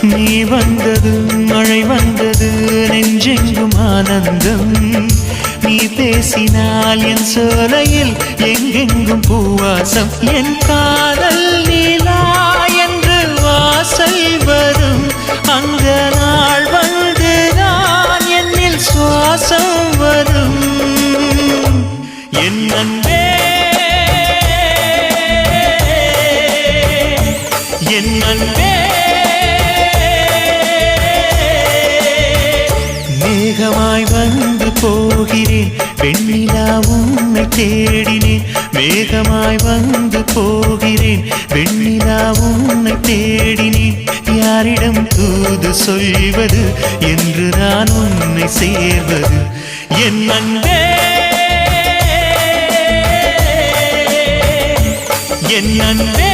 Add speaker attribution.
Speaker 1: நீ வந்தது மழை வந்தது நெஞ்செங்கும் ஆனந்தம் நீ பேசினால் என் சோலையில் எங்கெங்கும் பூவாசம் என் காதல் நீலா என்று வாசல் வரும் அந்த நாள் வந்து நான் என்னில் சுவாசம் வரும் என் அன்பே என் அன்பே மேகமாய் வந்து போகிறேன் வெண்ணிலா உன்னை தேடினேன் மேகமாய் வந்து போகிறேன் வெண்ணிலா உன்னை தேடினேன் யாரிடம் தூது சொல்வது என்று நான் உன்னை சேர்வது என் அன்பே என் அன்பே